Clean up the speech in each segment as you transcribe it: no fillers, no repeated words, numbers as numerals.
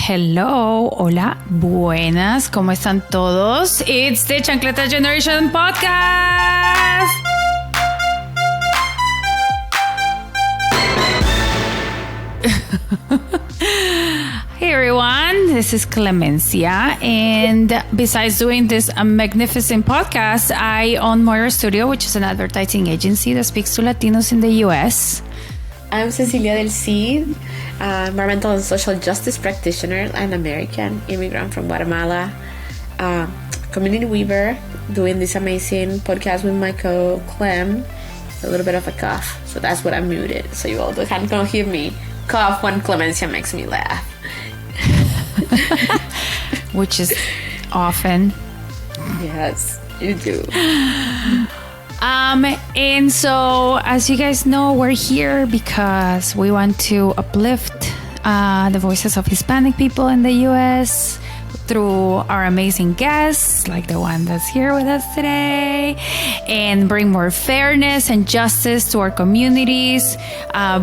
Hello, hola, buenas, ¿cómo están todos? It's the Chancleta Generation Podcast. Hey everyone, this is Clemencia, and besides doing this magnificent podcast, I own Moira Studio, which is an advertising agency that speaks to Latinos in the U.S. I'm Cecilia del Cid, environmental and social justice practitioner and American immigrant from Guatemala, community weaver, doing this amazing podcast with my co-Clem. A little bit of a cough, so that's what I'm muted, so you all can't hear me cough when Clemencia makes me laugh. Which is often. Yes, you do. And so, as you guys know, we're here because we want to uplift the voices of Hispanic people in the U.S. through our amazing guests, like the one that's here with us today, and bring more fairness and justice to our communities,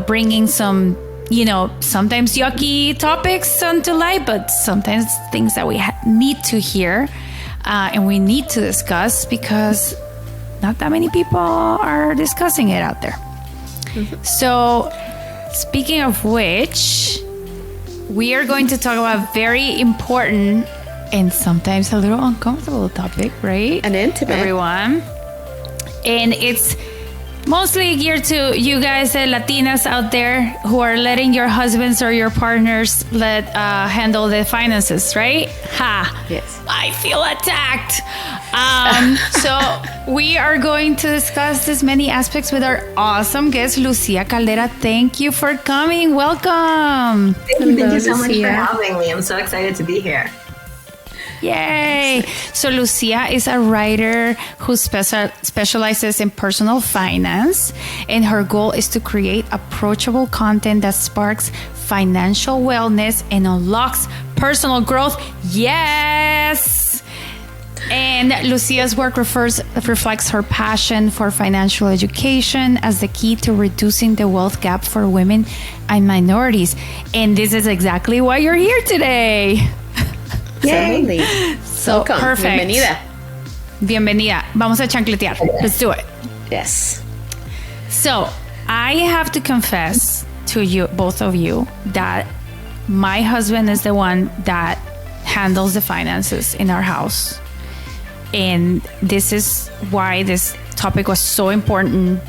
bringing some, sometimes yucky topics onto light, but sometimes things that we need to hear and we need to discuss because not that many people are discussing it out there. Mm-hmm. So, speaking of which, we are going to talk about a very important and sometimes a little uncomfortable topic, right? And intimate. Everyone. And it's mostly geared to you guys, the Latinas out there who are letting your husbands or your partners handle the finances, right? Ha! Yes. I feel attacked. So we are going to discuss this many aspects with our awesome guest, Lucia Caldera. Thank you for coming. Welcome. Thank you so much for having me. I'm so excited to be here. Yay! So Lucia is a writer who specializes in personal finance, and her goal is to create approachable content that sparks financial wellness and unlocks personal growth. Yes! And Lucia's work reflects her passion for financial education as the key to reducing the wealth gap for women and minorities. And this is exactly why you're here today. Yay. So welcome. Perfect. Bienvenida. Vamos a chancletear. Let's do it. Yes. So I have to confess to you, both of you, that my husband is the one that handles the finances in our house. And this is why this topic was so important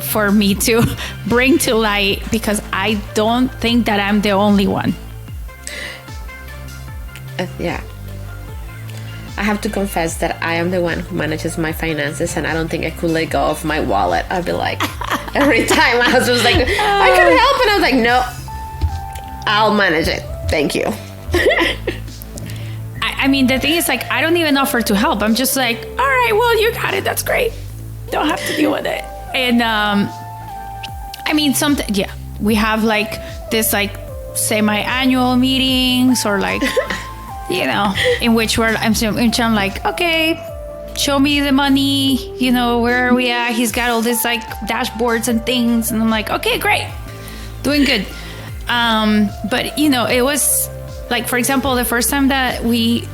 for me to bring to light, because I don't think that I'm the only one. Yeah. I have to confess that I am the one who manages my finances, and I don't think I could let go of my wallet. I'd be like, every time my husband's like, I can help, and I was like, no, I'll manage it. Thank you. I mean, the thing is, like, I don't even offer to help. I'm just like, all right, well, you got it. That's great. Don't have to deal with it. And, I mean, we have, like, this, like, semi-annual meetings or, like, in which I'm like, okay, show me the money. Where are we at? He's got all this, like, dashboards and things. And I'm like, okay, great. Doing good. But, it was... Like, for example, the first time that we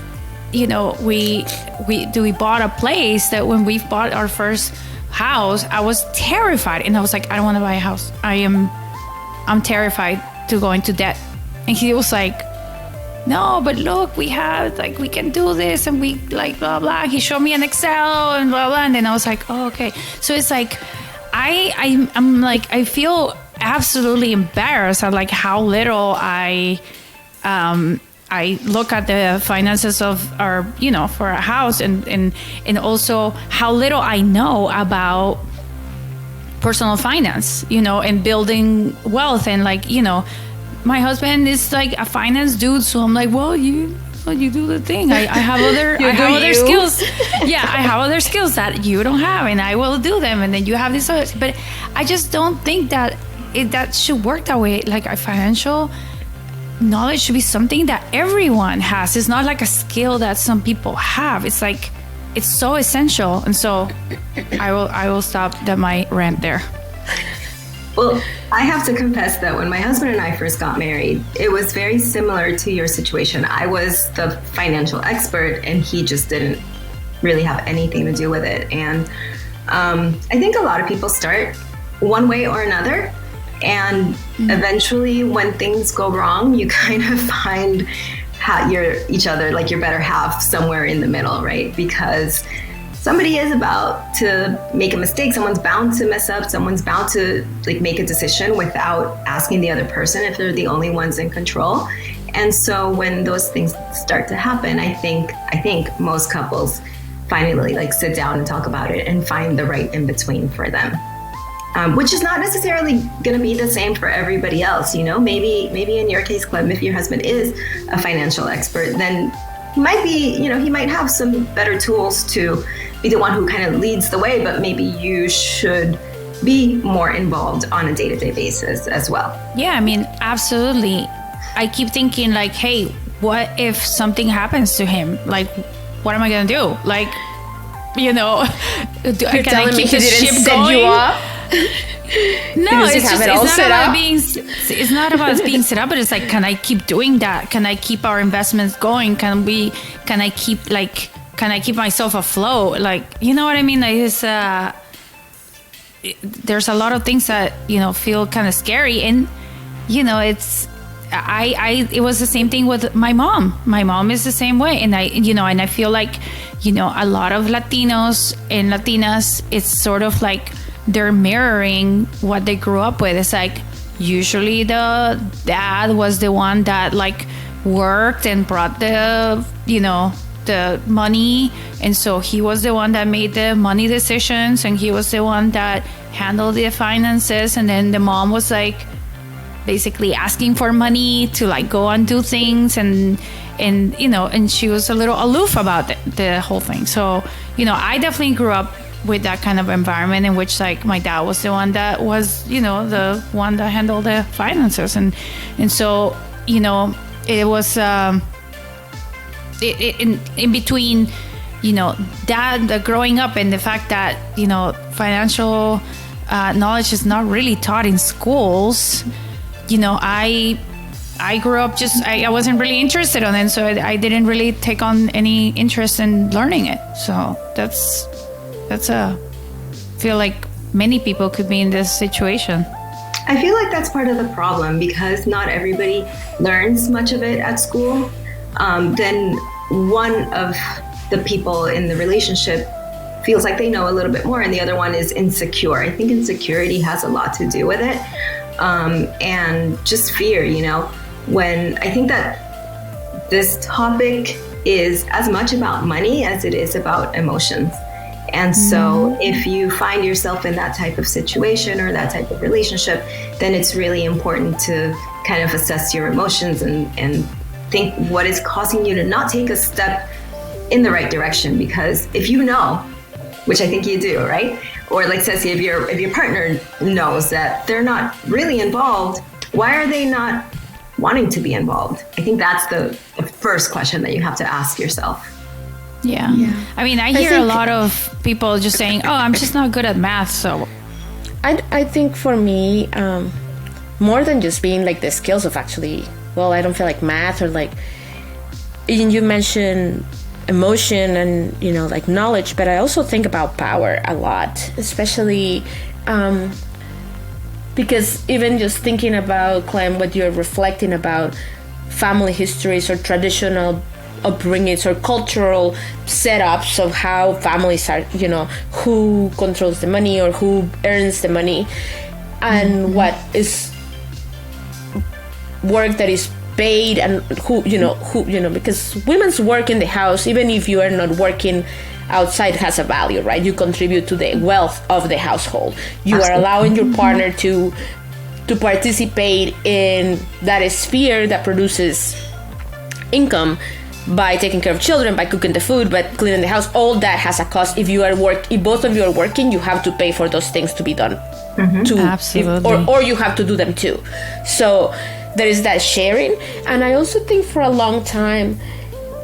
bought a place, that when we bought our first house, I was terrified. And I was like, I don't want to buy a house. I'm terrified to go into debt. And he was like, no, but look, we can do this. And we like, blah, blah. He showed me an Excel and blah, blah. And then I was like, oh, okay. So it's like, I'm like, I feel absolutely embarrassed at like how little I look at the finances of our, for our house, and also how little I know about personal finance, and building wealth. And like, my husband is like a finance dude. So I'm like, well, you do the thing. I have other skills. Yeah, I have other skills that you don't have, and I will do them. And then you have this other, but I just don't think that that should work that way. Like, a financial knowledge should be something that everyone has. It's not like a skill that some people have. It's like, it's so essential. And so I will stop my rant there. Well, I have to confess that when my husband and I first got married, it was very similar to your situation. I was the financial expert and he just didn't really have anything to do with it. And I think a lot of people start one way or another. And eventually when things go wrong, you kind of find each other, like your better half, somewhere in the middle, right? Because somebody is about to make a mistake. Someone's bound to mess up. Someone's bound to like make a decision without asking the other person if they're the only ones in control. And so when those things start to happen, I think most couples finally like sit down and talk about it and find the right in between for them. Which is not necessarily going to be the same for everybody else. You know, maybe in your case, Clem, if your husband is a financial expert, then he might have some better tools to be the one who kind of leads the way, but maybe you should be more involved on a day-to-day basis as well. Yeah, I mean, absolutely. I keep thinking like, hey, what if something happens to him? Like, what am I going to do? Like, you know, you're telling me he didn't set you up? No, it's not about being set up, but it's like, can I keep doing that? Can I keep our investments going? Can I keep myself afloat? Like, you know what I mean? Like, there's a lot of things that, you know, feel kind of scary. And, you know, it was the same thing with my mom. My mom is the same way. And I feel like, you know, a lot of Latinos and Latinas, it's sort of like they're mirroring what they grew up with. It's like usually the dad was the one that like worked and brought the money, and so he was the one that made the money decisions, and he was the one that handled the finances, and then the mom was like basically asking for money to like go and do things, and you know, and she was a little aloof about the whole thing. So, you know, I definitely grew up with that kind of environment in which like my dad was the one that was, you know, the one that handled the finances, and so, you know, it was in between, you know, that the growing up and the fact that, you know, financial knowledge is not really taught in schools. You know, I grew up just I wasn't really interested in it, so I didn't really take on any interest in learning it. So that's feel like many people could be in this situation. I feel like that's part of the problem because not everybody learns much of it at school. Then one of the people in the relationship feels like they know a little bit more, and the other one is insecure. I think insecurity has a lot to do with it. And just fear, you know, when I think that this topic is as much about money as it is about emotions. And so if you find yourself in that type of situation or that type of relationship, then it's really important to kind of assess your emotions and think what is causing you to not take a step in the right direction. Because if you know, which I think you do, right? Or like Ceci, if your partner knows that they're not really involved, why are they not wanting to be involved? I think that's the first question that you have to ask yourself. Yeah. I mean, I hear a lot of people just saying, oh, I'm just not good at math. So I think for me, more than just being like the skills of actually, well, I don't feel like math or like, you mentioned emotion and, you know, like knowledge, but I also think about power a lot, especially because even just thinking about, Clem, what you're reflecting about family histories or traditional upbringings or cultural setups of how families are, you know, who controls the money or who earns the money, and what is work that is paid, and who because women's work in the house, even if you are not working outside, has a value, right? You contribute to the wealth of the household. You are allowing your partner to participate in that sphere that produces income by taking care of children, by cooking the food, by cleaning the house. All that has a cost. If both of you are working, you have to pay for those things to be done. Absolutely. Or you have to do them too. So there is that sharing. And I also think for a long time,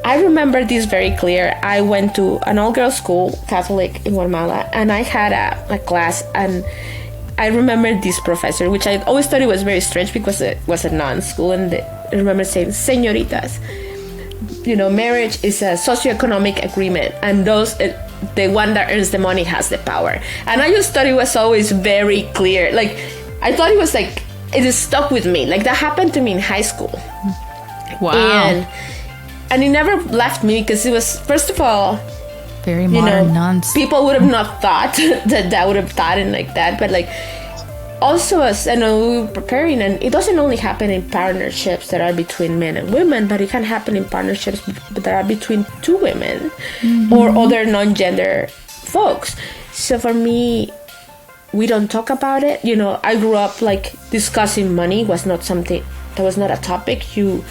I remember this very clear. I went to an all-girls school, Catholic in Guatemala, and I had a class, and I remember this professor, which I always thought it was very strange because it was a non-school, and I remember saying, "Señoritas, marriage is a socioeconomic agreement, and the one that earns the money has the power." And I just thought it was always very clear. Like, I thought it was like, it is stuck with me. Like, that happened to me in high school. Wow. And it never left me because it was, first of all, very modern nonsense. People would have not thought that would have thought it like that. But like, also, as I know, we were preparing, and it doesn't only happen in partnerships that are between men and women, but it can happen in partnerships that are between two women or other non-gender folks. So for me, we don't talk about it. I grew up like discussing money was not something that was not a topic. You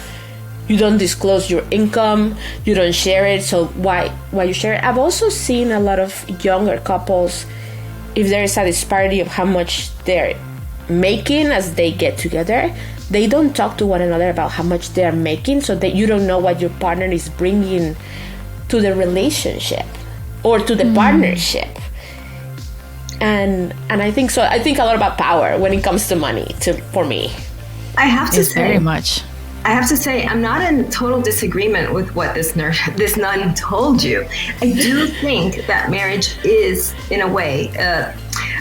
don't disclose your income, you don't share it, so why you share it? I've also seen a lot of younger couples, if there is a disparity of how much they're making as they get together, they don't talk to one another about how much they're making, so that you don't know what your partner is bringing to the relationship or to the partnership. And I think so. I think a lot about power when it comes to money, for me. I have to say, very much. I have to say, I'm not in total disagreement with what this nun told you. I do think that marriage is, in a way,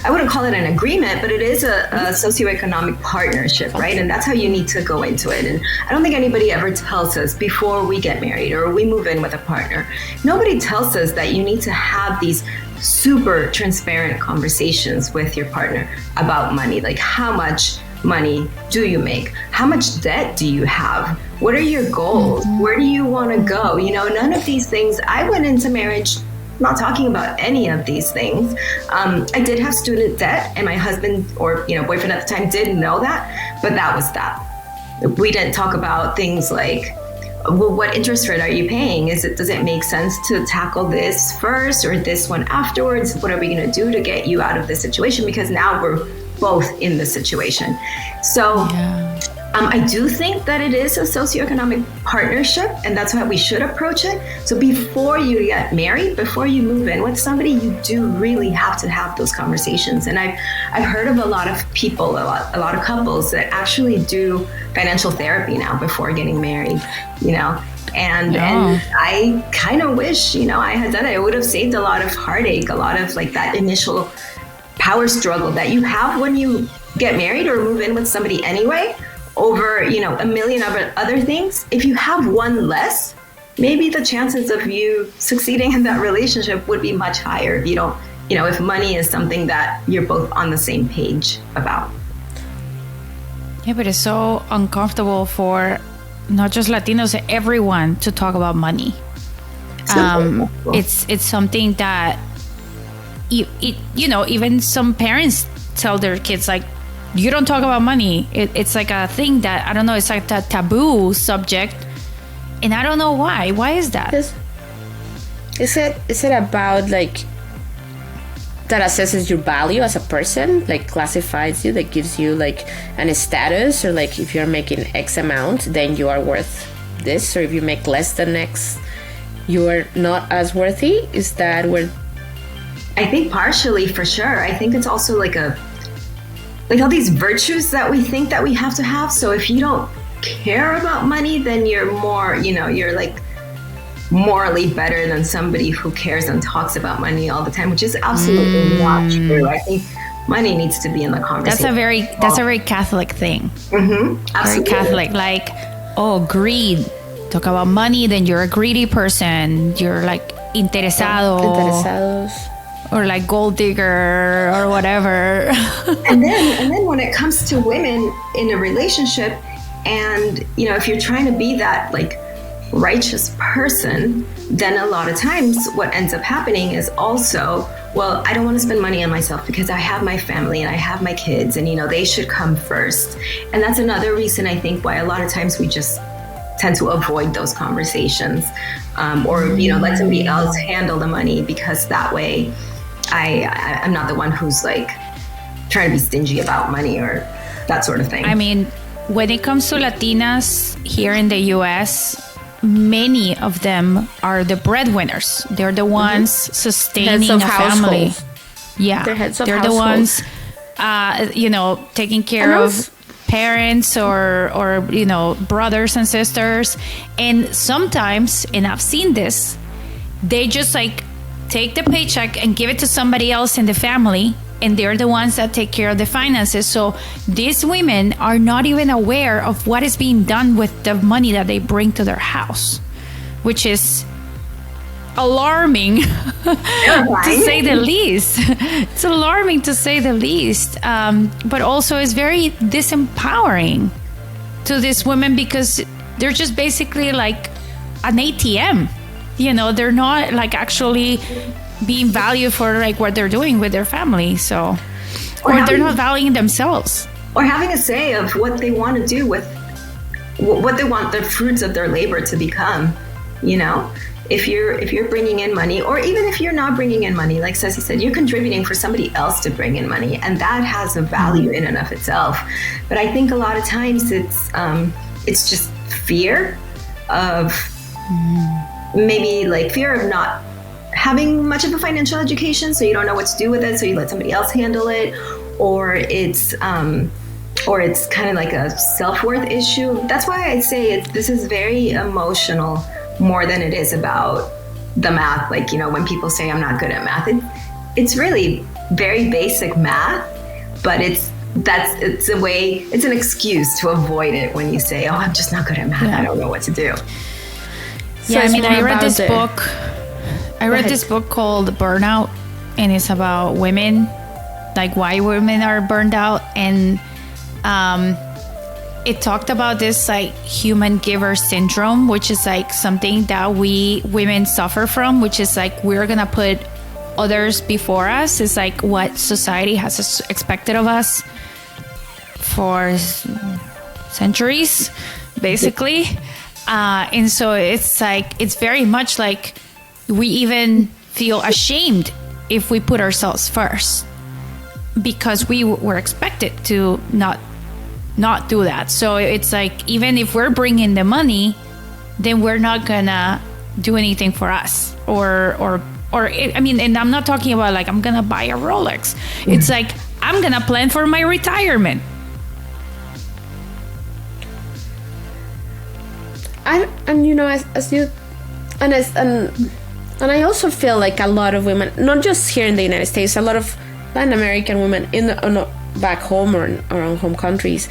I wouldn't call it an agreement, but it is a socioeconomic partnership, right? And that's how you need to go into it. And I don't think anybody ever tells us before we get married or we move in with a partner. Nobody tells us that you need to have these super transparent conversations with your partner about money, like how much money do you make? How much debt do you have? What are your goals? Where do you want to go? None of these things. I went into marriage not talking about any of these things. I did have student debt, and my husband or boyfriend at the time didn't know that, but that was that. We didn't talk about things like, well, what interest rate are you paying? Does it make sense to tackle this first or this one afterwards? What are we going to do to get you out of this situation? Because now we're both in the situation. So I do think that it is a socioeconomic partnership, and that's how we should approach it. So before you get married, before you move in with somebody, you do really have to have those conversations. And I've heard of a lot of people, a lot of couples that actually do financial therapy now before getting married, And I kind of wish, I had done it. It would have saved a lot of heartache, a lot of like that initial power struggle that you have when you get married or move in with somebody anyway, over, a million other things. If you have one less, maybe the chances of you succeeding in that relationship would be much higher if you don't, if money is something that you're both on the same page about. Yeah, but it's so uncomfortable for not just Latinos, everyone to talk about money. It's something that even some parents tell their kids, like, you don't talk about money. It's like a thing that, I don't know, it's like a taboo subject. And I don't know why. Why is that? Is it about like that assesses your value as a person, like classifies you, that gives you like a status, or like if you're making X amount, then you are worth this, or if you make less than X, you are not as worthy? Is that where? I think partially, for sure. I think it's also like all these virtues that we think that we have to have. So if you don't care about money, then you're more, you're like morally better than somebody who cares and talks about money all the time, which is absolutely not true. I think money needs to be in the conversation. That's a very Catholic thing. Mm-hmm. Very Catholic, like, greed. Talk about money, then you're a greedy person. You're like interesados. Or like gold digger or whatever. and then when it comes to women in a relationship, and if you're trying to be that like righteous person, then a lot of times what ends up happening is also, well, I don't want to spend money on myself because I have my family and I have my kids, and they should come first. And that's another reason I think why a lot of times we just tend to avoid those conversations, or let somebody else handle the money, because that way I'm not the one who's like trying to be stingy about money or that sort of thing. I mean, when it comes to Latinas here in the US, many of them are the breadwinners. They're the ones sustaining a family. Yeah, They're the ones taking care of parents or brothers and sisters. And sometimes, and I've seen this, they just like take the paycheck and give it to somebody else in the family, and they're the ones that take care of the finances. So these women are not even aware of what is being done with the money that they bring to their house, which is alarming to say the least. It's alarming to say the least. But also it's very disempowering to these women, because they're just basically like an ATM. They're not like actually being valued for like what they're doing with their family. So, or they're not valuing themselves. Or having a say of what they want to do with what they want the fruits of their labor to become, If you're bringing in money, or even if you're not bringing in money, like Ceci said, you're contributing for somebody else to bring in money, and that has a value in and of itself. But I think a lot of times it's just fear of maybe like fear of not having much of a financial education, so you don't know what to do with it, so you let somebody else handle it, or it's kind of like a self-worth issue. That's why I say this is very emotional, more than it is about the math. Like, when people say I'm not good at math, it's really very basic math, but it's an excuse to avoid it when you say, oh, I'm just not good at math. I don't know what to do. Yeah, I read this book. I read this book called Burnout, and it's about women, like why women are burned out. And it talked about this like human giver syndrome, which is like something that we women suffer from, which is like we're gonna put others before us. It's like what society has expected of us for centuries, basically. And so it's like, it's very much like we even feel ashamed if we put ourselves first, because we were expected to not do that. So it's like, even if we're bringing the money, then we're not gonna do anything for us, and I'm not talking about like I'm gonna buy a Rolex. It's like I'm gonna plan for my retirement. And I also feel like a lot of women, not just here in the United States, a lot of Latin American women back home or in our own home countries,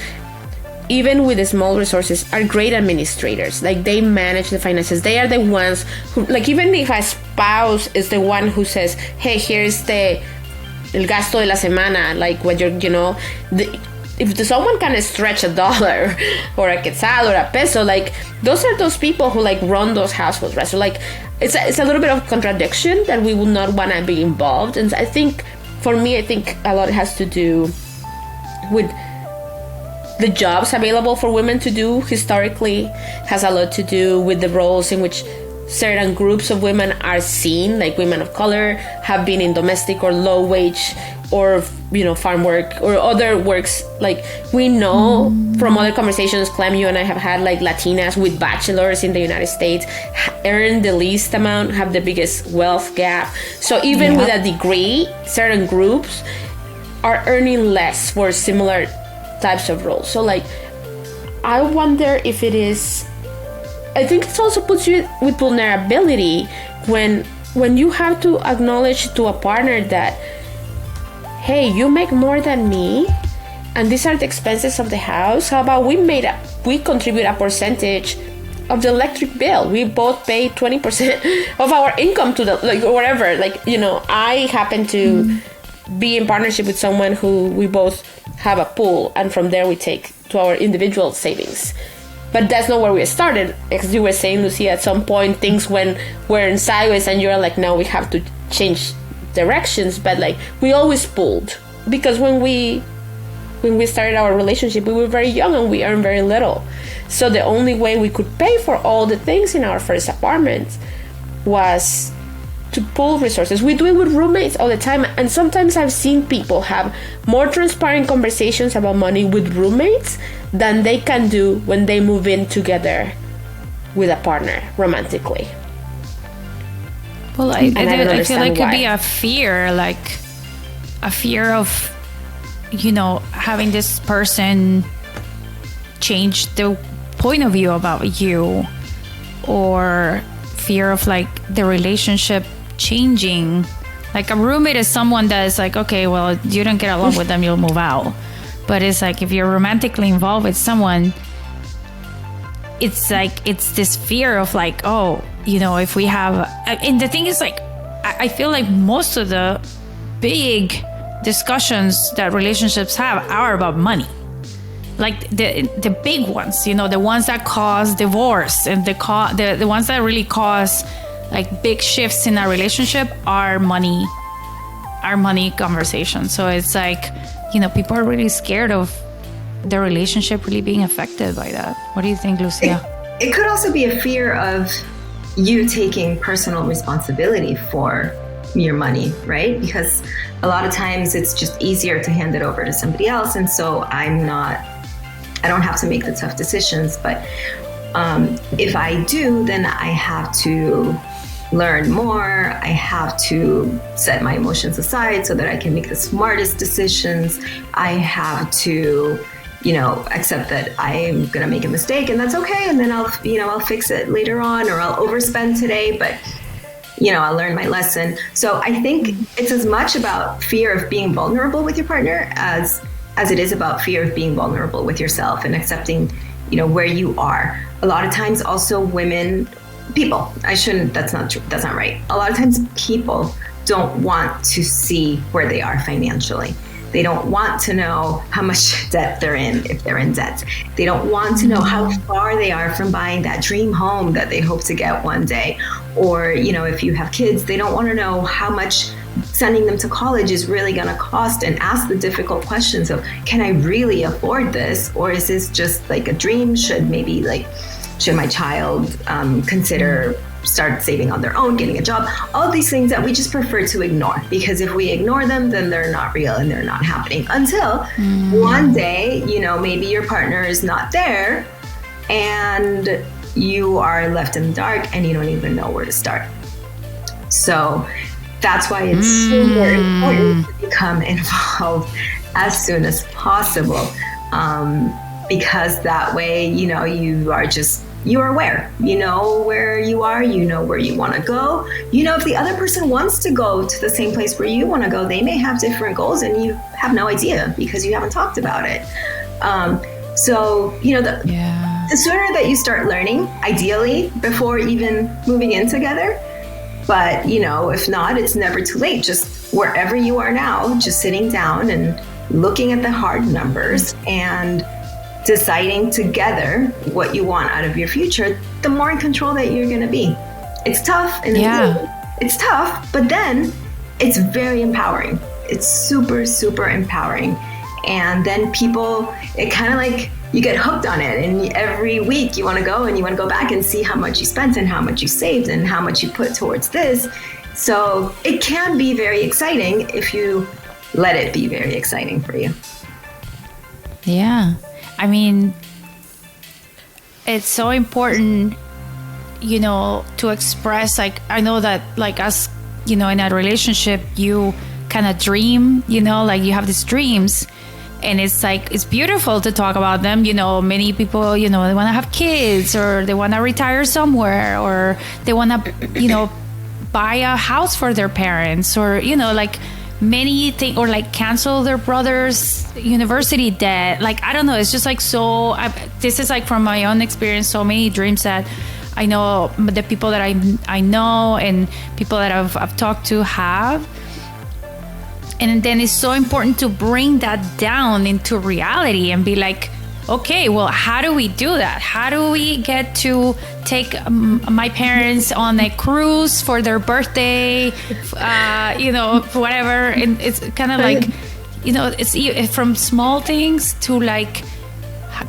even with the small resources, are great administrators. Like, they manage the finances. They are the ones who, like, even if a spouse is the one who says, hey, here's el gasto de la semana, like what if someone can stretch $1 or a quetzal or a peso, like those are those people who like run those households, right? So like it's a little bit of contradiction that we would not want to be involved. And I think for me, a lot has to do with the jobs available for women to do historically, has a lot to do with the roles in which certain groups of women are seen, like women of color have been in domestic or low wage or farm work or other works. Like, we know from other conversations, Clem, you and I have had, like, Latinas with bachelors in the United States earn the least amount, have the biggest wealth gap. So even with a degree, certain groups are earning less for similar types of roles. So like, I wonder if it is, I think it also puts you with vulnerability when you have to acknowledge to a partner that, hey, you make more than me, and these are the expenses of the house. How about we contribute a percentage of the electric bill? We both pay 20% of our income to the, like, whatever. Like, I happen to be in partnership with someone who we both have a pool, and from there we take to our individual savings. But that's not where we started. As you were saying, Lucia, at some point things were in sideways, and you're like, now we have to change directions. But like, we always pooled, because when we started our relationship, we were very young and we earned very little. So the only way we could pay for all the things in our first apartment was to pool resources. We do it with roommates all the time, and sometimes I've seen people have more transparent conversations about money with roommates than they can do when they move in together with a partner romantically. Well, I feel like it could be a fear, like a fear of having this person change the point of view about you, or fear of like the relationship changing. Like a roommate is someone that is like, okay, well, you don't get along with them, you'll move out. But it's like if you're romantically involved with someone, it's like it's this fear of like, oh, if we have, and the thing is like, I feel like most of the big discussions that relationships have are about money. Like the big ones, the ones that cause divorce, and the ones that really cause like big shifts in our relationship are money conversations. So it's like, people are really scared of their relationship really being affected by that. What do you think, Lucia? It could also be a fear of you taking personal responsibility for your money, right? Because a lot of times it's just easier to hand it over to somebody else. And so I don't have to make the tough decisions. But if I do, then I have to learn more. I have to set my emotions aside so that I can make the smartest decisions. I have to, accept that I'm going to make a mistake, and that's okay. And then I'll fix it later on, or I'll overspend today, but I'll learn my lesson. So I think it's as much about fear of being vulnerable with your partner as it is about fear of being vulnerable with yourself and accepting, where you are. A lot of times also that's not true. That's not right. A lot of times people don't want to see where they are financially. They don't want to know how much debt they're in, if they're in debt. They don't want to know how far they are from buying that dream home that they hope to get one day. Or, if you have kids, they don't want to know how much sending them to college is really going to cost, and ask the difficult questions of, can I really afford this? Or is this just like a dream? Should my child consider start saving on their own, getting a job? All these things that we just prefer to ignore, because if we ignore them, then they're not real and they're not happening until one day, maybe your partner is not there and you are left in the dark and you don't even know where to start. So that's why it's super important to become involved as soon as possible, because that way, you're aware, where you are, where you want to go. If the other person wants to go to the same place where you want to go, they may have different goals and you have no idea because you haven't talked about it. The sooner that you start learning, ideally, before even moving in together. But, if not, it's never too late. Just wherever you are now, just sitting down and looking at the hard numbers and deciding together what you want out of your future, the more in control that you're going to be. It's tough. And it's tough, but then it's very empowering. It's super, super empowering. And then it kind of like, you get hooked on it, and every week you want to go and you want to go back and see how much you spent and how much you saved and how much you put towards this. So it can be very exciting if you let it be very exciting for you. Yeah. I mean, it's so important, to express, like, I know that, like, us, in a relationship, you kind of dream, like you have these dreams, and it's like, it's beautiful to talk about them. Many people, they want to have kids, or they want to retire somewhere, or they want to, buy a house for their parents, or, like, many things, or like cancel their brother's university debt. Like, I don't know, it's just like, this is like from my own experience, so many dreams that I know the people that I know and people that I've talked to have. And then it's so important to bring that down into reality and be like, okay, well, how do we do that? How do we get to take my parents on a cruise for their birthday, whatever. And it's kind of like, it's from small things to like,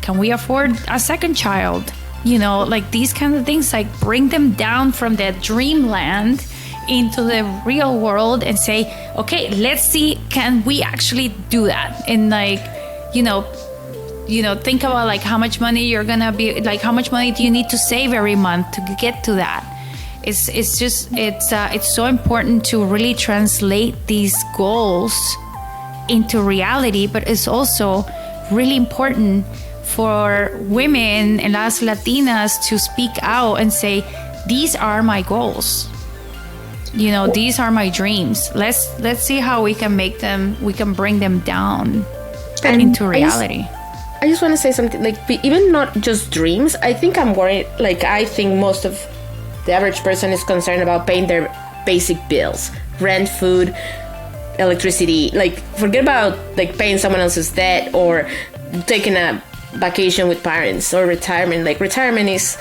can we afford a second child? Like these kind of things, like bring them down from that dreamland into the real world and say, okay, let's see, can we actually do that? And like, think about like how much money you're gonna be, like how much money do you need to save every month to get to that? It's so important to really translate these goals into reality, but it's also really important for women and us Latinas to speak out and say, these are my goals. You know, these are my dreams. Let's see how we can bring them down into reality. I just want to say something, like, even not just dreams. I think I'm worried, like, I think most of the average person is concerned about paying their basic bills, rent, food, electricity. Like, forget about, like, paying someone else's debt or taking a vacation with parents or retirement. Like, retirement is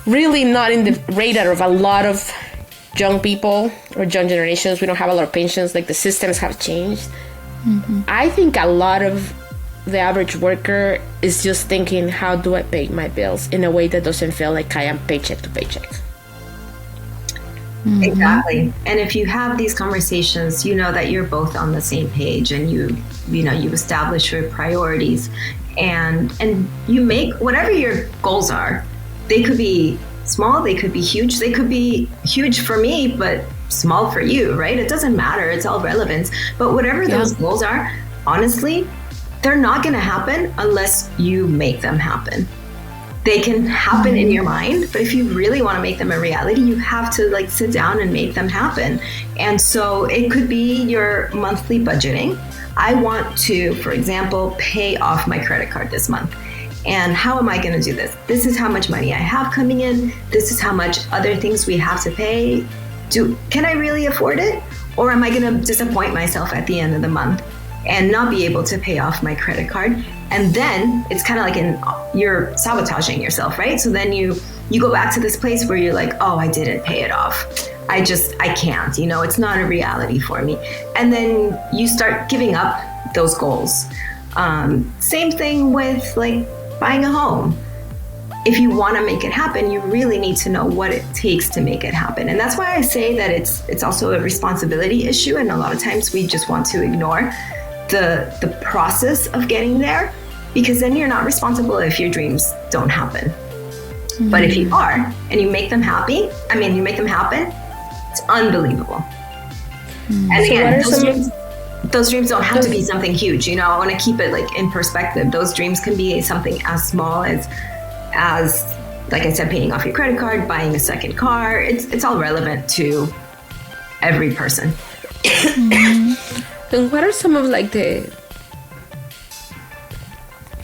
really not in the radar of a lot of young people or young generations. We don't have a lot of pensions. Like, the systems have changed. Mm-hmm. I think a lot of the average worker is just thinking, how do I pay my bills in a way that doesn't feel like I am paycheck to paycheck? Mm-hmm. Exactly. And if you have these conversations, you know that you're both on the same page, and you establish your priorities, and you make whatever your goals are. They could be small, they could be huge, they could be huge for me, but small for you, right? It doesn't matter. It's all relevance. But whatever those goals are, honestly, they're not going to happen unless you make them happen. They can happen in your mind, but if you really want to make them a reality, you have to, like, sit down and make them happen. And so it could be your monthly budgeting. I want to, for example, pay off my credit card this month. And how am I going to do this? This is how much money I have coming in. This is how much other things we have to pay. Can I really afford it? Or am I going to disappoint myself at the end of the month and not be able to pay off my credit card? And then it's kind of like you're sabotaging yourself, right? So then you go back to this place where you're like, oh, I didn't pay it off. I can't, it's not a reality for me. And then you start giving up those goals. Same thing with, like, buying a home. If you want to make it happen, you really need to know what it takes to make it happen. And that's why I say that it's also a responsibility issue. And a lot of times we just want to ignore the process of getting there, because then you're not responsible if your dreams don't happen. Mm-hmm. But if you are, and you make them happen, it's unbelievable. Mm-hmm. And again, those dreams don't have to be something huge. I want to keep it, like, in perspective. Those dreams can be something as small as like I said, paying off your credit card, buying a second car. It's all relevant to every person. And what are some of, like, the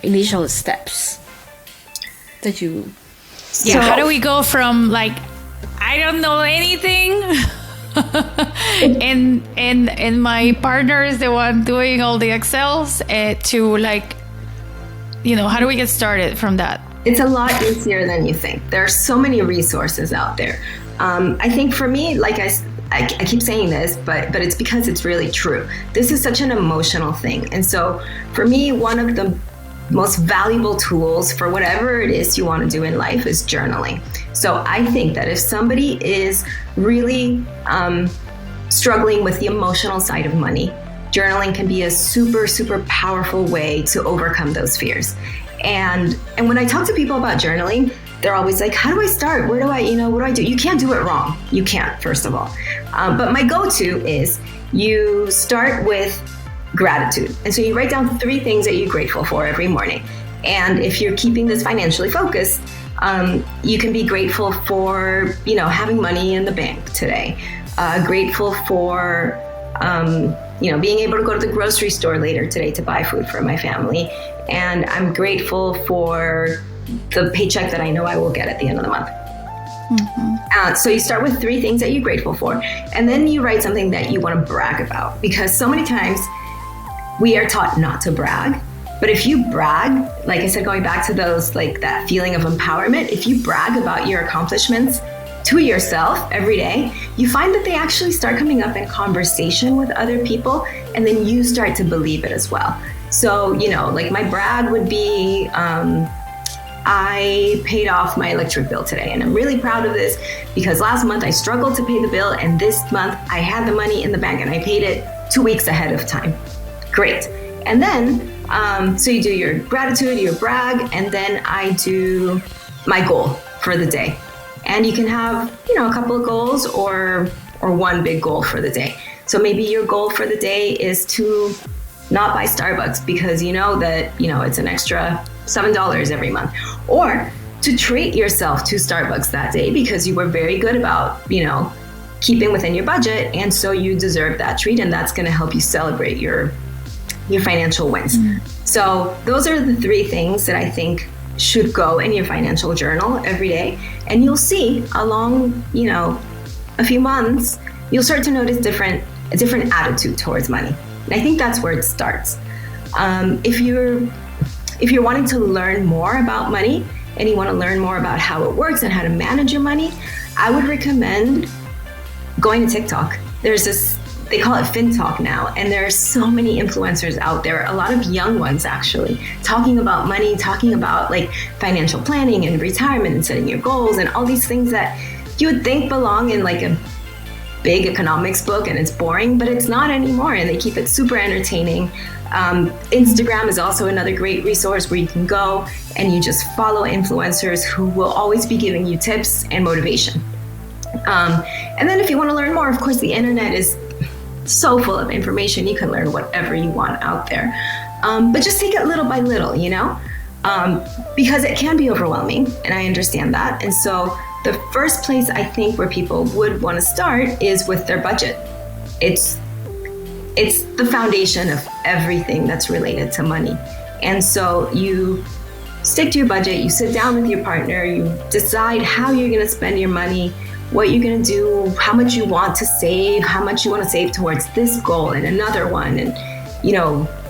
initial steps that you... Yeah, so how do we go from, like, I don't know anything and my partner is the one doing all the Excels to, like, how do we get started from that? It's a lot easier than you think. There are so many resources out there. I think for me, like I keep saying this, but it's because it's really true. This is such an emotional thing. And so for me, one of the most valuable tools for whatever it is you want to do in life is journaling. So I think that if somebody is really struggling with the emotional side of money, journaling can be a super, super powerful way to overcome those fears. And when I talk to people about journaling, they're always like, how do I start? What do I do? You can't do it wrong. You can't, first of all. But my go-to is you start with gratitude. And so you write down 3 things that you're grateful for every morning. And if you're keeping this financially focused, you can be grateful for, having money in the bank today. Grateful for, being able to go to the grocery store later today to buy food for my family. And I'm grateful for the paycheck that I know I will get at the end of the month. Mm-hmm. So you start with 3 things that you're grateful for, and then you write something that you want to brag about, because so many times we are taught not to brag. But if you brag, like I said, going back to those, like that feeling of empowerment, if you brag about your accomplishments to yourself every day, you find that they actually start coming up in conversation with other people, and then you start to believe it as well. So, like my brag would be, I paid off my electric bill today, and I'm really proud of this because last month I struggled to pay the bill, and this month I had the money in the bank and I paid it 2 weeks ahead of time. Great. And then, so you do your gratitude, your brag, and then I do my goal for the day. And you can have, a couple of goals or one big goal for the day. So maybe your goal for the day is to not buy Starbucks because you know that, it's an extra $7 every month, or to treat yourself to Starbucks that day because you were very good about, keeping within your budget. And so you deserve that treat, and that's going to help you celebrate your financial wins. So those are the 3 things that I think should go in your financial journal every day. And you'll see along, a few months, you'll start to notice a different attitude towards money. And I think that's where it starts. If you're wanting to learn more about money and you want to learn more about how it works and how to manage your money, I would recommend going to TikTok. There's this, they call it FinTalk now, and there are so many influencers out there, a lot of young ones actually, talking about money, talking about like financial planning and retirement and setting your goals and all these things that you would think belong in like a big economics book, and it's boring, but it's not anymore, and they keep it super entertaining. Instagram is also another great resource where you can go and you just follow influencers who will always be giving you tips and motivation. And then if you want to learn more, of course, the internet is so full of information. You can learn whatever you want out there. But just take it little by little, because it can be overwhelming, and I understand that. And so the first place I think where people would want to start is with their budget. It's the foundation of everything that's related to money. And so you stick to your budget, you sit down with your partner, you decide how you're going to spend your money, what you're going to do, how much you want to save, how much you want to save towards this goal and another one, and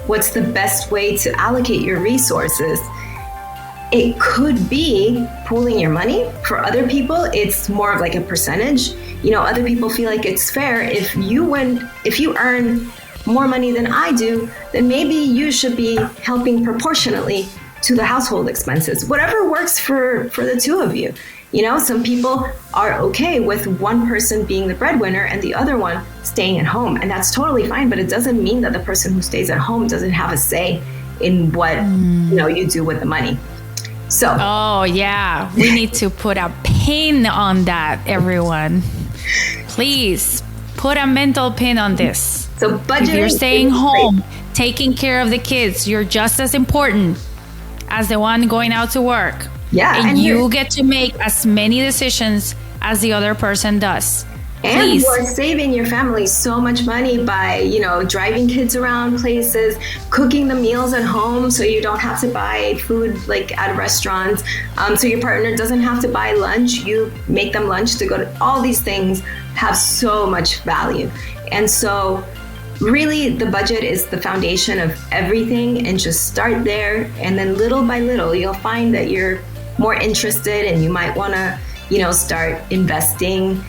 what's the best way to allocate your resources. It could be pooling your money. For other people, it's more of like a percentage. Other people feel like it's fair. If you earn more money than I do, then maybe you should be helping proportionately to the household expenses. Whatever works for the 2 of you. Some people are okay with one person being the breadwinner and the other one staying at home, and that's totally fine. But it doesn't mean that the person who stays at home doesn't have a say in what you do with the money. So. Oh yeah, we need to put a pin on that, everyone. Please put a mental pin on this. So budgeting. If you're staying home, taking care of the kids, you're just as important as the one going out to work. Yeah, and you get to make as many decisions as the other person does. And Please. you're saving your family so much money by, driving kids around places, cooking the meals at home so you don't have to buy food like at restaurants. So your partner doesn't have to buy lunch. You make them lunch to go to. All these things have so much value. And so really the budget is the foundation of everything, and just start there. And then little by little, you'll find that you're more interested, and you might want to, start investing,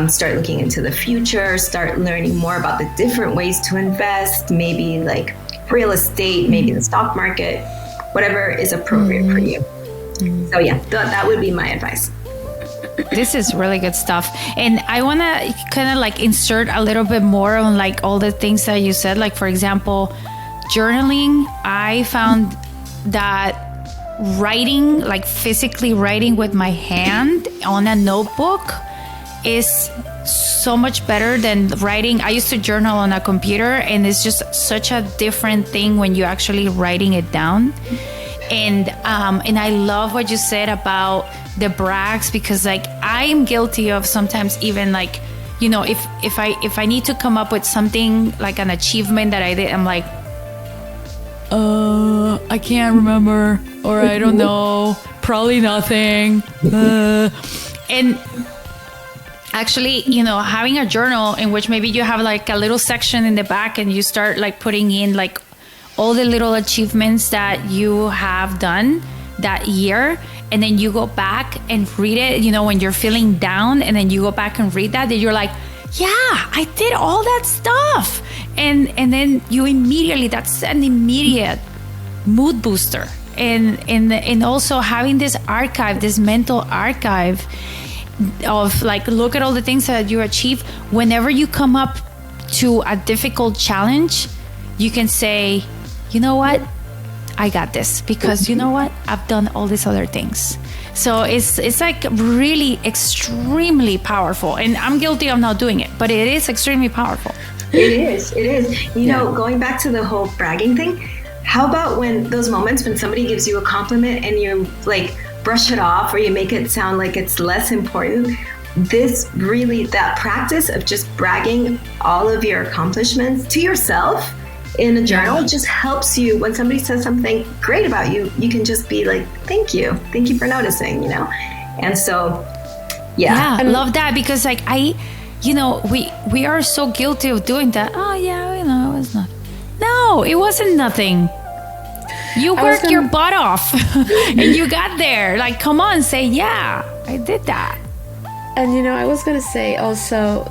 start looking into the future, start learning more about the different ways to invest, maybe like real estate, maybe the stock market, whatever is appropriate for you. So yeah, that would be my advice. This is really good stuff. And I want to kind of like insert a little bit more on like all the things that you said. Like, for example, journaling. I found that writing, like physically writing with my hand on a notebook, is so much better than writing. I used to journal on a computer, and it's just such a different thing when you're actually writing it down. And I love what you said about the brags, because like I'm guilty of sometimes even like, if I need to come up with something like an achievement that I did, I'm like, I can't remember, or I don't know, probably nothing. And actually, having a journal in which maybe you have like a little section in the back, and you start like putting in like all the little achievements that you have done that year, and then you go back and read it, when you're feeling down, and then you go back and read that, and you're like, yeah, I did all that stuff. And then you immediately, that's an immediate mood booster. And also having this archive, this mental archive of like, look at all the things that you achieve. Whenever you come up to a difficult challenge, you can say, you know what? I got this, because you know what? I've done all these other things. So it's like really extremely powerful. And I'm guilty of not doing it, but it is extremely powerful. It is. You know, going back to the whole bragging thing, how about when those moments when somebody gives you a compliment and you like brush it off or you make it sound like it's less important? That practice of just bragging all of your accomplishments to yourself in a journal just helps you. When somebody says something great about you, you can just be like, thank you for noticing, you know? And so, I love that, because like we are so guilty of doing that. Oh yeah, you know, it was not. No, it wasn't nothing. You worked your butt off and you got there. Like, come on, say, yeah, I did that. And you know, I was gonna say also,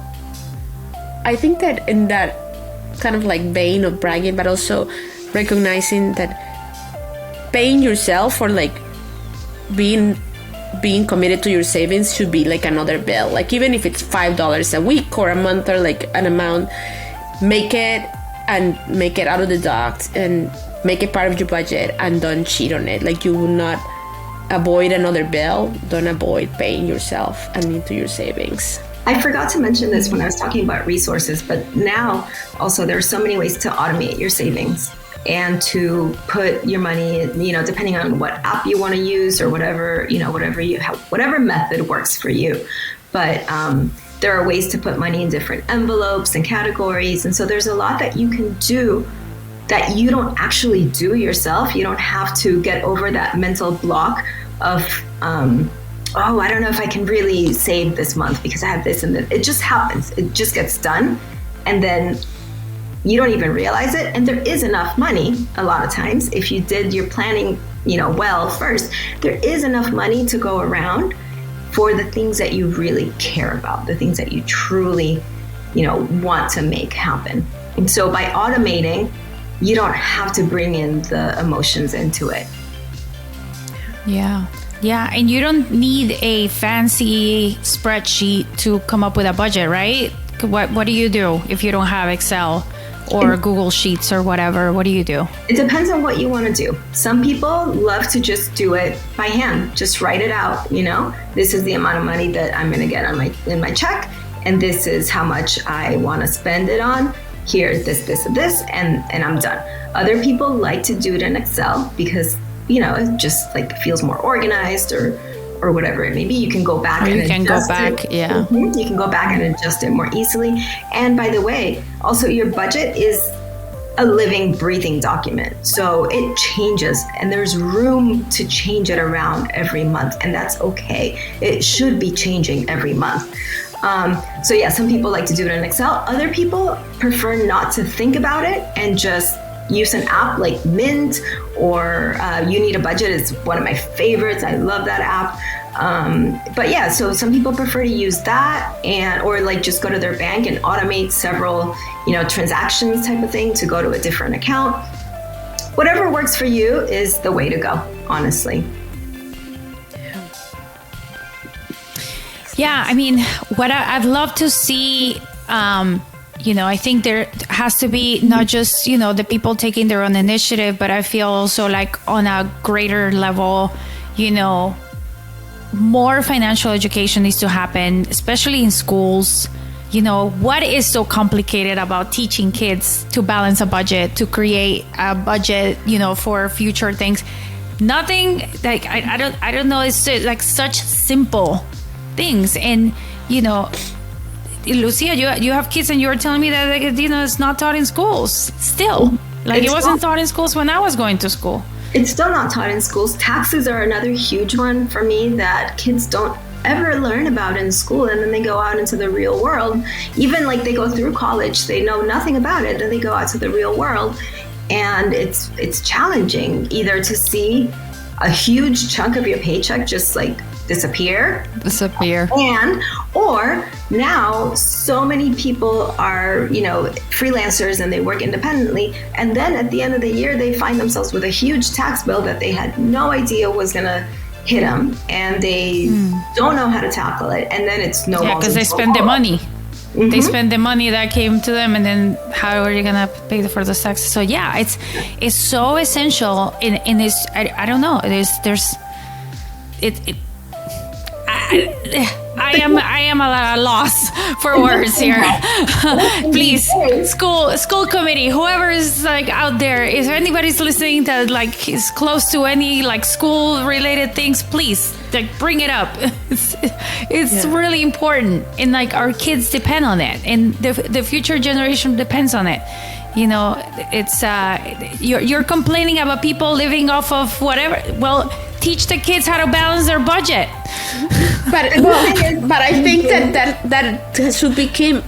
I think that in that kind of like vein of bragging, but also recognizing that paying yourself for like being committed to your savings should be like another bill. Like, even if it's $5 a week or a month or like an amount, make it out of the docs and make it part of your budget, and don't cheat on it. Like, you will not avoid another bill. Don't avoid paying yourself and into your savings. I forgot to mention this when I was talking about resources, but now also there are so many ways to automate your savings and to put your money, you know, depending on what app you want to use or whatever, you know, whatever method works for you. But there are ways to put money in different envelopes and categories. And so there's a lot that you can do that you don't actually do yourself. You don't have to get over that mental block of, I don't know if I can really save this month because I have this and that. It just happens. It just gets done. And then you don't even realize it. And there is enough money a lot of times. If you did your planning, you know, well first, there is enough money to go around for the things that you really care about, the things that you truly, you know, want to make happen. And so by automating, you don't have to bring in the emotions into it. Yeah. Yeah. And you don't need a fancy spreadsheet to come up with a budget, right? What do you do if you don't have Excel or Google Sheets or whatever? What do you do? It depends on what you want to do. Some people love to just do it by hand, just write it out. You know, this is the amount of money that I'm going to get in my check, and this is how much I want to spend it on. Here, this, and I'm done. Other people like to do it in Excel because, you know, it just like feels more organized or whatever it may be. You can go back and adjust it. Yeah. Mm-hmm. You can go back and adjust it more easily. And by the way, also your budget is a living, breathing document. So it changes and there's room to change it around every month. And that's okay. It should be changing every month. So yeah, some people like to do it in Excel. Other people prefer not to think about it and just use an app like Mint or You Need a Budget is one of my favorites. I love that app. But yeah, so some people prefer to use that or like just go to their bank and automate several, you know, transactions type of thing to go to a different account. Whatever works for you is the way to go, honestly. Yeah, I mean, what I'd love to see, you know, I think there has to be not just, you know, the people taking their own initiative, but I feel also like on a greater level, you know, more financial education needs to happen, especially in schools. You know, what is so complicated about teaching kids to balance a budget, to create a budget, you know, for future things? Nothing like, I don't know. It's like such simple things. And, you know, Lucia, you have kids and you were telling me that, like, you know, it's not taught in schools still. Like, it wasn't taught in schools when I was going to school. It's still not taught in schools. Taxes are another huge one for me that kids don't ever learn about in school, and then they go out into the real world. Even like they go through college, they know nothing about it, then they go out to the real world, and it's challenging either to see a huge chunk of your paycheck just like disappear, or now so many people are, you know, freelancers and they work independently, and then at the end of the year they find themselves with a huge tax bill that they had no idea was gonna hit them, and they don't know how to tackle it, and then it's no because they spend the money. Mm-hmm. They spend the money that came to them, and then how are you gonna pay for the taxes? So yeah, it's so essential in this. I don't know. I am at a loss for words here. Please, school committee, whoever is like out there, if anybody's listening that like is close to any like school related things, please like bring it up. It's really important, and like our kids depend on it, and the future generation depends on it. You know, it's you're complaining about people living off of whatever. Well, teach the kids how to balance their budget. But I think that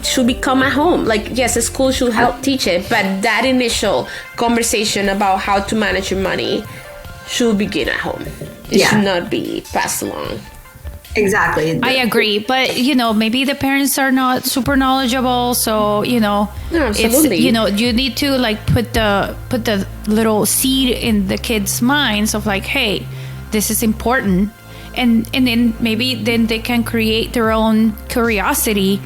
should become at home. Like, yes, a school should help teach it, but that initial conversation about how to manage your money should begin at home. It should not be passed along. Exactly. I agree, but you know, maybe the parents are not super knowledgeable, so you know, absolutely. It's, you know, you need to like put the little seed in the kids' minds of like, hey, this is important, and then maybe then they can create their own curiosity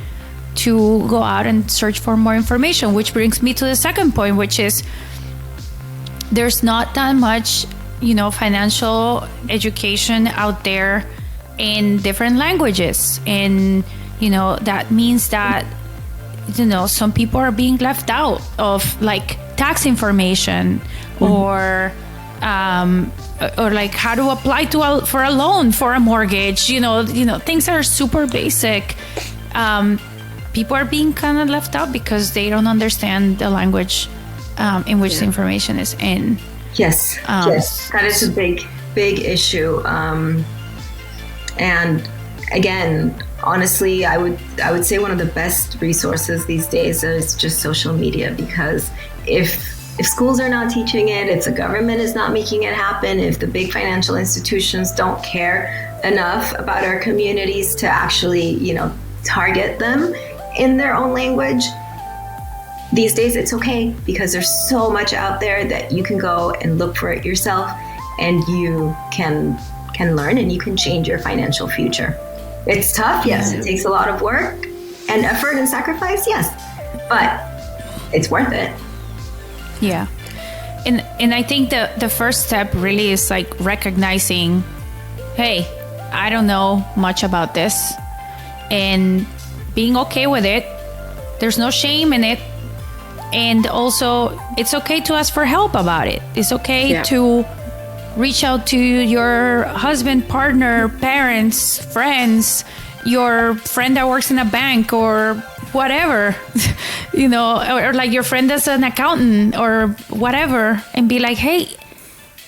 to go out and search for more information. Which brings me to the second point, which is there's not that much, you know, financial education out there in different languages, and you know that means that, you know, some people are being left out of like tax information, or like how to apply for a loan for a mortgage. You know things that are super basic. People are being kind of left out because they don't understand the language in which the information is in. Yes, that is a big issue. And again, honestly, I would say one of the best resources these days is just social media, because if schools are not teaching it, if the government is not making it happen, if the big financial institutions don't care enough about our communities to actually, you know, target them in their own language, these days it's okay, because there's so much out there that you can go and look for it yourself, and you can learn, and you can change your financial future. It's tough, yes. It takes a lot of work and effort and sacrifice, yes, but it's worth it. Yeah. And I think the first step really is like recognizing, hey, I don't know much about this, and being okay with it. There's no shame in it. And also, it's okay to ask for help about it. It's okay to reach out to your husband, partner, parents, friends, your friend that works in a bank or whatever, you know, or like your friend that's an accountant or whatever, and be like, hey,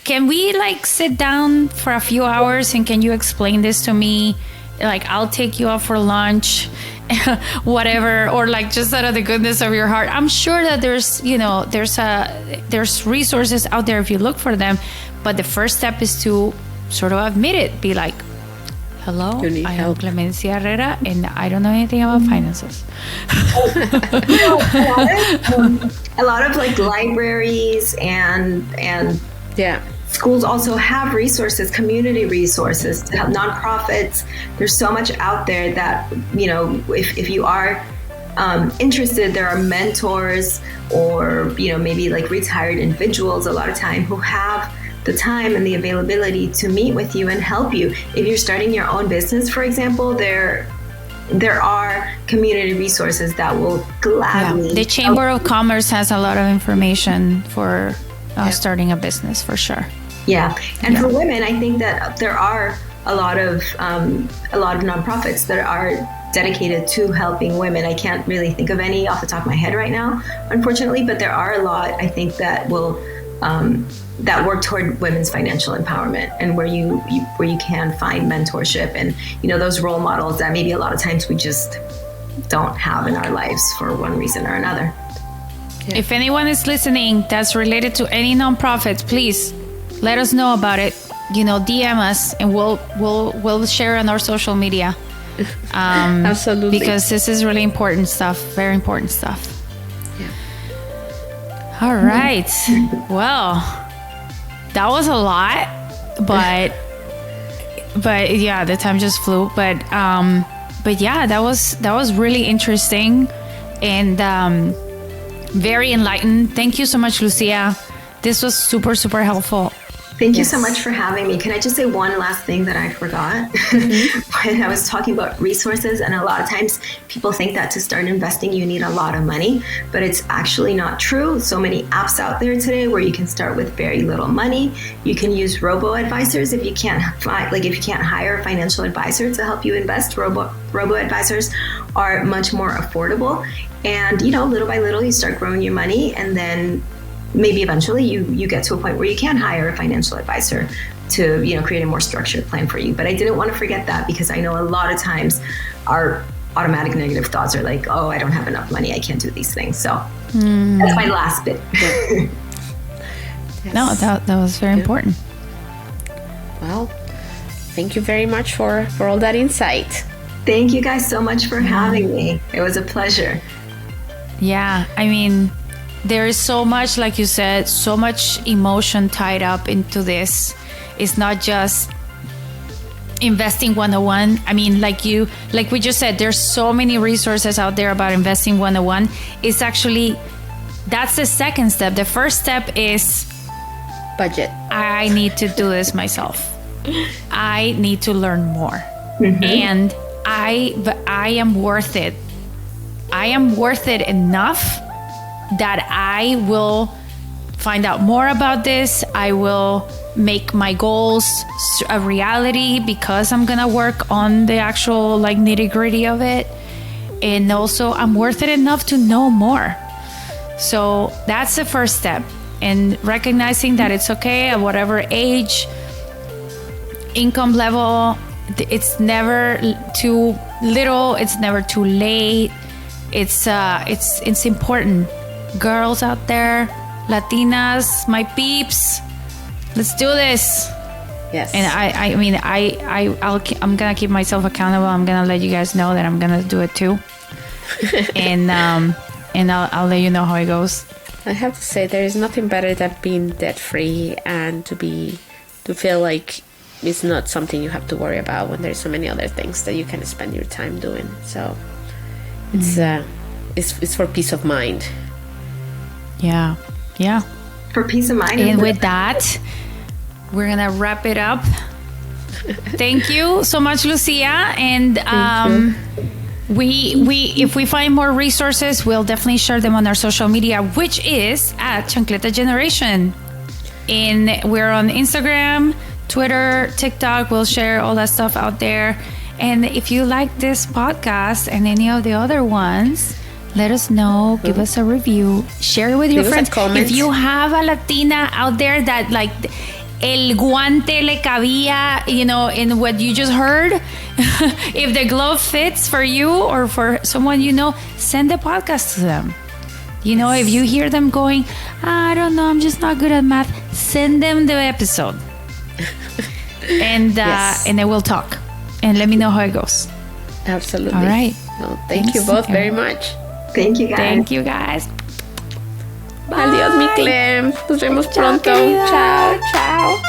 can we like sit down for a few hours and can you explain this to me? Like, I'll take you out for lunch, whatever, or like just out of the goodness of your heart. I'm sure that there's, you know, there's resources out there if you look for them. But the first step is to sort of admit it. Be like, hello, I am Clemencia Herrera, and I don't know anything about finances. A lot of like libraries and schools also have resources, community resources to help nonprofits. There's so much out there that, you know, if you are interested, there are mentors or, you know, maybe like retired individuals a lot of time who have the time and the availability to meet with you and help you. If you're starting your own business, for example, there are community resources that will gladly. The Chamber of Commerce has a lot of information for starting a business, for sure. Yeah, and for women, I think that there are a lot of nonprofits that are dedicated to helping women. I can't really think of any off the top of my head right now, unfortunately, but there are a lot, I think, that will that work toward women's financial empowerment, and where you can find mentorship and, you know, those role models that maybe a lot of times we just don't have in our lives for one reason or another. Yeah. If anyone is listening that's related to any nonprofits, please let us know about it. You know, DM us and we'll share on our social media. Absolutely. Because this is really important stuff, very important stuff. Yeah. All right. Well, that was a lot, but yeah, the time just flew. But yeah, that was really interesting and very enlightened. Thank you so much, Lucia. This was super, super helpful. Thank you so much for having me. Can I just say one last thing that I forgot? When I was talking about resources, and a lot of times people think that to start investing, you need a lot of money, but it's actually not true. So many apps out there today where you can start with very little money. You can use robo-advisors if you can't hire a financial advisor to help you invest. Robo-advisors are much more affordable. And, little by little, you start growing your money, and then maybe eventually you get to a point where you can hire a financial advisor to, create a more structured plan for you. But I didn't want to forget that, because I know a lot of times our automatic negative thoughts are like, oh, I don't have enough money, I can't do these things. So that's my last bit. Yes. No, that was very important. Well, thank you very much for all that insight. Thank you guys so much for having me. It was a pleasure. Yeah, I mean, there is so much, like you said, so much emotion tied up into this. It's not just investing 101. I mean, like we just said, there's so many resources out there about investing 101. It's actually, that's the second step. The first step is budget. I need to do this myself. I need to learn more. And I am worth it. I am worth it enough that I will find out more about this. I will make my goals a reality, because I'm gonna work on the actual nitty gritty of it. And also I'm worth it enough to know more. So that's the first step. And recognizing that it's okay at whatever age, income level, it's never too little, it's never too late. It's important. Girls out there, Latinas, my peeps, let's do this. Yes. And I'm gonna keep myself accountable. I'm gonna let you guys know that I'm gonna do it too. and I'll let you know how it goes. I have to say, there is nothing better than being debt free and to feel like it's not something you have to worry about when there's so many other things that you can spend your time doing. So it's for peace of mind. Yeah. For peace of mind. And with that, we're gonna wrap it up. Thank you so much, Lucia. And we if we find more resources, we'll definitely share them on our social media, which is at Chancleta Generation. And we're on Instagram, Twitter, TikTok. We'll share all that stuff out there. And if you like this podcast and any of the other ones, let us know. Give us a review. Share it with your friends. If you have a Latina out there that el guante le cabía, in what you just heard, if the glove fits for you or for someone send the podcast to them. If you hear them going, I don't know, I'm just not good at math, send them the episode. And then we'll talk. And let me know how it goes. Absolutely. All right. Well, thank you both very much. Thank you, guys. Thank you, guys. Bye. Adiós, mi Clem. Nos vemos pronto. Querida. Chao, chao.